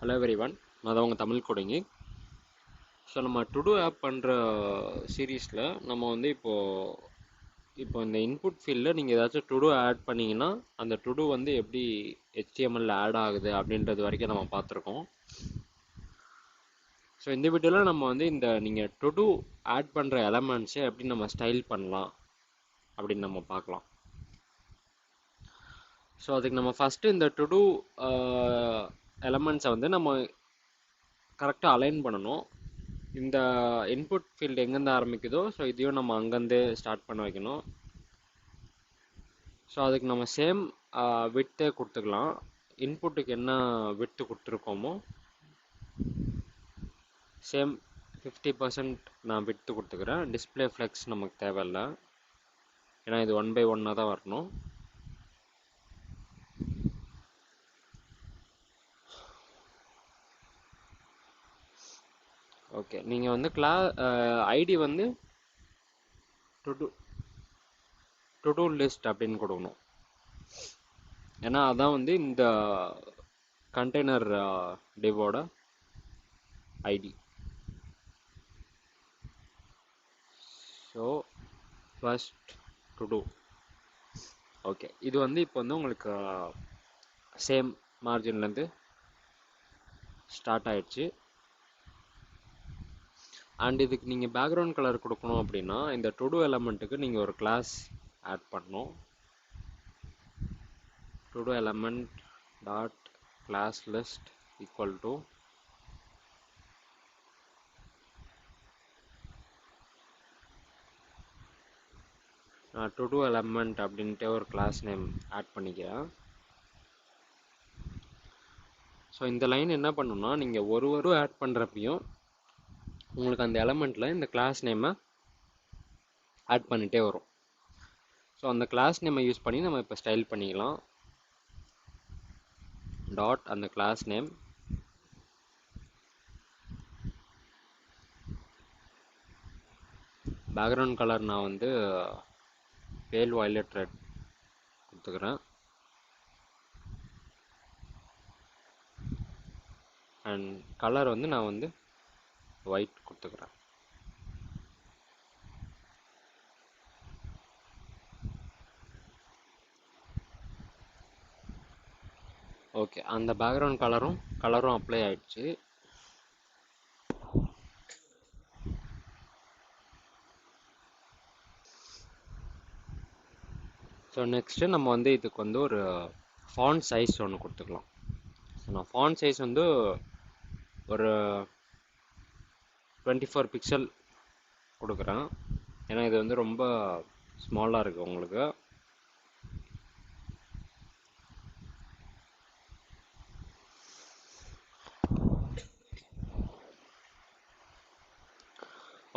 Hello everyone, நான் தான் உங்கள் தமிழ் கோடிங்க. ஸோ நம்ம டுடூ ஆப் பண்ணுற சீரீஸில் நம்ம வந்து இப்போ இந்த இன்புட் ஃபீல்டில் நீங்கள் ஏதாச்சும் டுடூ ஆட் பண்ணிங்கன்னா அந்த டுடூ வந்து எப்படி HTML ஆட் ஆகுது அப்படின்றது வரைக்கும் நம்ம பார்த்துருக்கோம். ஸோ இந்த வீடியோவில் நம்ம வந்து நீங்கள் டுடூ ஆட் பண்ணுற எலமெண்ட்ஸை எப்படி நம்ம ஸ்டைல் பண்ணலாம் அப்படின்னு நம்ம பார்க்கலாம். ஸோ அதுக்கு நம்ம ஃபஸ்ட்டு இந்த டுடூ எலமெண்ட்ஸை வந்து நம்ம கரெக்டாக அலைன் பண்ணணும். இந்த இன்புட் ஃபீல்டு எங்கேருந்து ஆரம்பிக்குதோ ஸோ இதையும் நம்ம அங்கேருந்து ஸ்டார்ட் பண்ண வைக்கணும். ஸோ அதுக்கு நம்ம சேம் விட்டே கொடுத்துக்கலாம். இன்புட்டுக்கு என்ன விட்டு கொடுத்துருக்கோமோ சேம் 50% நான் விட்டு கொடுத்துக்கிறேன். டிஸ்பிளே ஃப்ளெக்ஸ் நமக்கு தேவையில்லை, ஏன்னா இது 1/1 தான் வரணும். ஓகே, நீங்கள் வந்து ஐடி வந்து டுடூ லிஸ்ட் அப்படின்னு கொடுக்கணும், ஏன்னா அதான் வந்து இந்த கண்டெய்னர் டிவோட ஐடி. ஸோ ஃபர்ஸ்ட் டுடூ. ஓகே, இது வந்து இப்போ வந்து உங்களுக்கு சேம் மார்ஜின்லேருந்து ஸ்டார்ட் ஆயிடுச்சு. அண்ட் இதுக்கு நீங்கள் பேக்ரவுண்ட் கலர் கொடுக்கணும் அப்படின்னா இந்த டுடூ எலமெண்ட்டுக்கு நீங்கள் ஒரு கிளாஸ் ஆட் பண்ணணும். Todo element dot class list equal to todo element அப்படின்ட்டு ஒரு கிளாஸ் நேம் ஆட் பண்ணிக்கிறேன். ஸோ இந்த லைன் என்ன பண்ணணும்னா நீங்கள் ஒரு ஆட் பண்ணுறப்பையும் உங்களுக்கு அந்த எலமெண்ட்டில் இந்த கிளாஸ் நேமை ஆட் பண்ணிகிட்டே வரும். ஸோ அந்த கிளாஸ் நேமை யூஸ் பண்ணி நம்ம இப்போ ஸ்டைல் பண்ணிக்கலாம். டாட் அந்த கிளாஸ் நேம் பேக்ரவுண்ட் கலர் நான் வந்து பேல் வயலட் ரெட் கொடுத்துக்கிறேன். அண்ட் கலர் வந்து நான் வந்து ஒயிட் கொடுத்துக்கிறேன். ஓகே, அந்த பேக்ரவுண்ட் கலரும் அப்ளை ஆயிடுச்சு. ஸோ நெக்ஸ்ட்டு நம்ம வந்து இதுக்கு வந்து ஒரு ஃபாண்ட் சைஸ் ஒன்று கொடுத்துக்கலாம். ஸோ நான் ஃபாண்ட் சைஸ் வந்து ஒரு 24 பிக்சல் கொடுக்குறேன், ஏன்னா இது வந்து ரொம்ப ஸ்மாலாக இருக்குது உங்களுக்கு.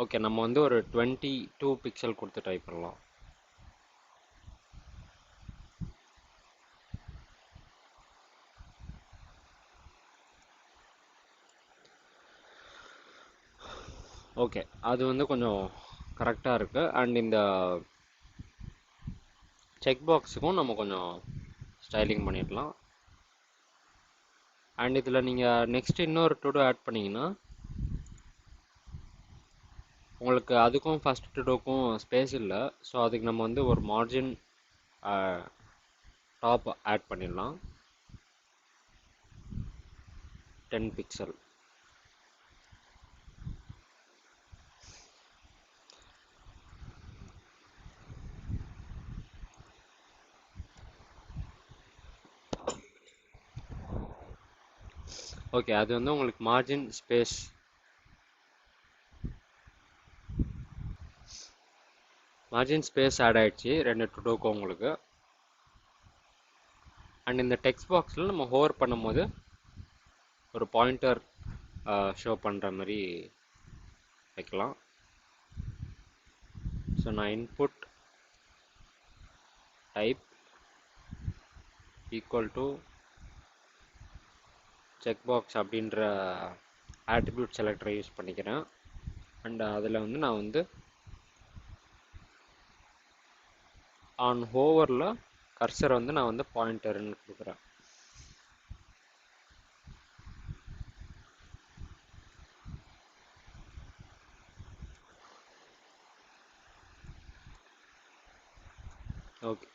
ஓகே, நம்ம வந்து ஒரு 22 பிக்சல் கொடுத்து டைப் பண்ணலாம். ஓகே, அது வந்து கொஞ்சம் கரெக்டாக இருக்குது. அண்ட் இந்த செக் பாக்ஸுக்கும் நம்ம கொஞ்சம் ஸ்டைலிங் பண்ணிடலாம். அண்ட் இதில் நீங்கள் நெக்ஸ்ட் இன்னொரு டுடூ ஆட் பண்ணிங்கன்னா உங்களுக்கு அதுக்கும் ஃபஸ்ட் டுடூக்கும் ஸ்பேஸ் இல்லை. ஸோ அதுக்கு நம்ம வந்து ஒரு மார்ஜின் டாப் ஆட் பண்ணிடலாம், 10 பிக்சல். ஓகே, அது வந்து உங்களுக்கு மார்ஜின் ஸ்பேஸ் ஆட் ஆயிடுச்சு 2 டுடூக்கும் உங்களுக்கு. அண்ட் இந்த டெக்ஸ்ட் பாக்ஸில் நம்ம ஹோவர் பண்ணும்போது ஒரு பாயிண்டர் ஷோ பண்ணுற மாதிரி வைக்கலாம். ஸோ நான் input type equal to check box அப்படின்ற ஆட்ரிபியூட் செலக்டரை யூஸ் பண்ணிக்கிறேன். அண்ட் அதில் வந்து நான் வந்து ஆன் ஹோவரில் கர்சர் வந்து நான் வந்து பாயிண்டர்னு கொடுக்குறேன். ஓகே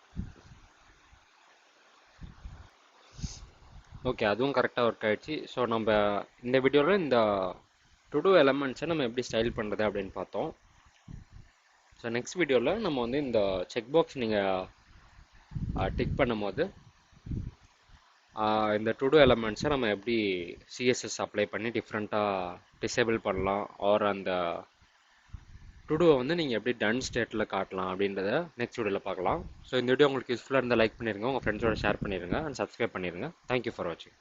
ஓகே, அதுவும் கரெக்டாக ஒர்க் ஆயிடுச்சு. ஸோ நம்ம இந்த வீடியோவில் இந்த டு டூ எலமெண்ட்ஸை நம்ம எப்படி ஸ்டைல் பண்ணுறது அப்படின்னு பார்த்தோம். ஸோ நெக்ஸ்ட் வீடியோவில் நம்ம வந்து இந்த செக் பாக்ஸ் நீங்கள் டிக் பண்ணும்போது இந்த டு டூ எலமெண்ட்ஸை நம்ம எப்படி சிஎஸ்எஸ் அப்ளை பண்ணி டிஃப்ரெண்ட்டாக டிசேபிள் பண்ணலாம், ஆர் அந்த டு டூவை வந்து நீங்கள் எப்படி டன் ஸ்டேட்டில் காட்டலாம் அப்படின்றத நெக்ஸ்ட் வீடியோவில் பார்க்கலாம். ஸோ இந்த வீடியோ உங்களுக்கு யூஸ்ஃபுல்லாக இருந்தால் லைக் பண்ணிடுங்க, உங்கள் ஃப்ரெண்ட்ஸோட ஷேர் பண்ணிடுங்க அண்ட் சப்ஸ்கிரைப் பண்ணிடுங்க. தேங்க்யூ ஃபார் வாட்சிங்.